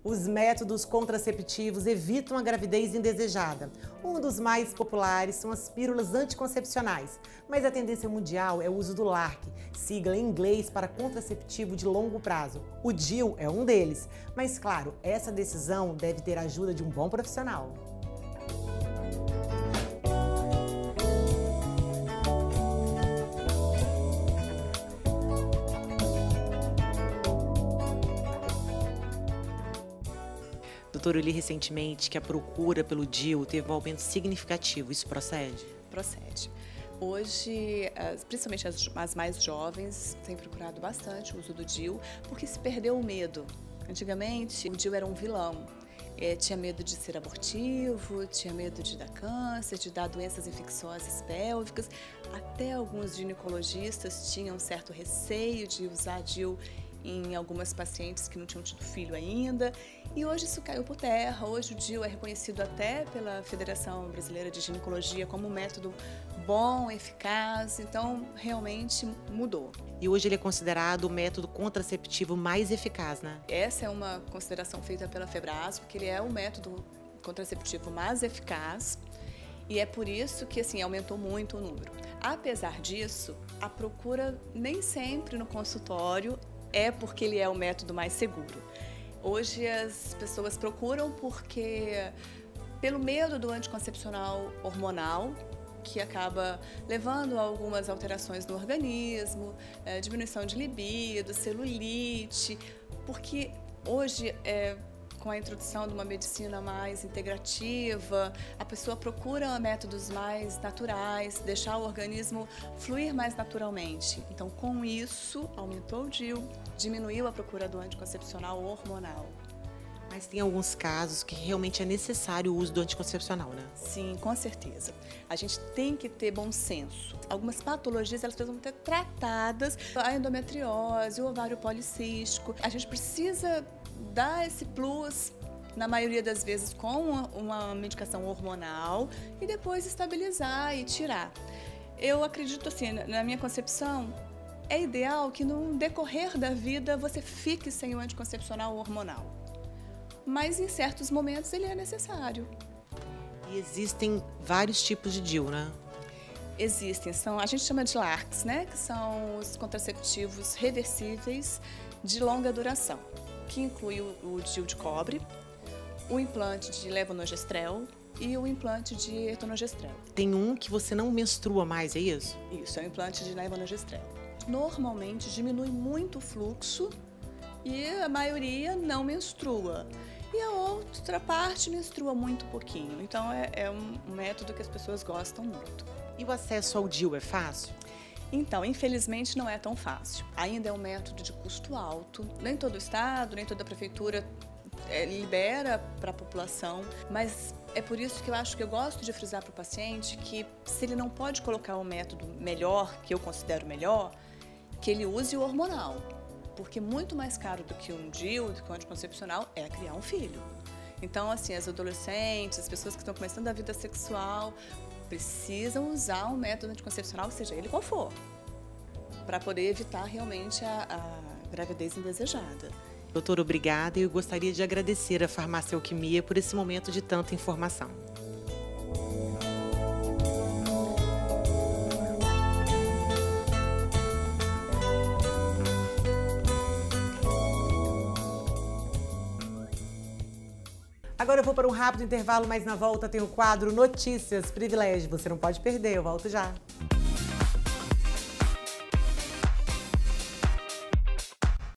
Os métodos contraceptivos evitam a gravidez indesejada. Um dos mais populares são as pílulas anticoncepcionais, mas a tendência mundial é o uso do LARC, sigla em inglês para contraceptivo de longo prazo. O DIU é um deles, mas claro, essa decisão deve ter a ajuda de um bom profissional. Doutora, eu li recentemente que a procura pelo DIU teve um aumento significativo. Isso procede? Procede. Hoje, principalmente as mais jovens, têm procurado bastante o uso do DIU, porque se perdeu o medo. Antigamente, o DIU era um vilão. Tinha medo de ser abortivo, tinha medo de dar câncer, de dar doenças infecciosas pélvicas. Até alguns ginecologistas tinham um certo receio de usar DIU em algumas pacientes que não tinham tido filho ainda. E hoje isso caiu por terra. Hoje o DIU é reconhecido até pela Federação Brasileira de Ginecologia como um método bom, eficaz. Então, realmente mudou. E hoje ele é considerado o método contraceptivo mais eficaz, né? Essa é uma consideração feita pela Febrasgo, porque ele é o método contraceptivo mais eficaz. E é por isso que assim, aumentou muito o número. Apesar disso, a procura nem sempre no consultório é porque ele é o método mais seguro. Hoje as pessoas procuram pelo medo do anticoncepcional hormonal, que acaba levando a algumas alterações no organismo, diminuição de libido, celulite, porque hoje com a introdução de uma medicina mais integrativa, a pessoa procura métodos mais naturais, deixar o organismo fluir mais naturalmente. Então, com isso, aumentou o DIU, diminuiu a procura do anticoncepcional hormonal. Mas tem alguns casos que realmente é necessário o uso do anticoncepcional, né? Sim, com certeza. A gente tem que ter bom senso. Algumas patologias, elas precisam ser tratadas. A endometriose, o ovário policístico. A gente precisa dar esse plus, na maioria das vezes, com uma medicação hormonal e depois estabilizar e tirar. Eu acredito assim, na minha concepção, é ideal que no decorrer da vida você fique sem o anticoncepcional hormonal. Mas em certos momentos ele é necessário. E existem vários tipos de DIU, né? Existem, a gente chama de LARCs, né? Que são os contraceptivos reversíveis de longa duração, que inclui o DIU de cobre, o implante de levonorgestrel e o implante de etonogestrel. Tem um que você não menstrua mais, é isso? Isso, é o implante de levonorgestrel. Normalmente diminui muito o fluxo e a maioria não menstrua. E a outra parte menstrua muito pouquinho. Então é um método que as pessoas gostam muito. E o acesso ao DIU é fácil? Então, infelizmente não é tão fácil. Ainda é um método de custo alto. Nem todo estado, nem toda prefeitura libera para a população, mas é por isso que eu acho que eu gosto de frisar para o paciente que se ele não pode colocar o método melhor, que eu considero melhor, que ele use o hormonal. Porque muito mais caro do que um DIU, do que um anticoncepcional, é criar um filho. Então, assim, as adolescentes, as pessoas que estão começando a vida sexual, precisam usar um método anticoncepcional, seja ele qual for, para poder evitar realmente a gravidez indesejada. Doutora, obrigada e eu gostaria de agradecer à Farmácia Alquimia por esse momento de tanta informação. Agora eu vou para um rápido intervalo, mas na volta tem o quadro Notícias Privilégio. Você não pode perder, eu volto já.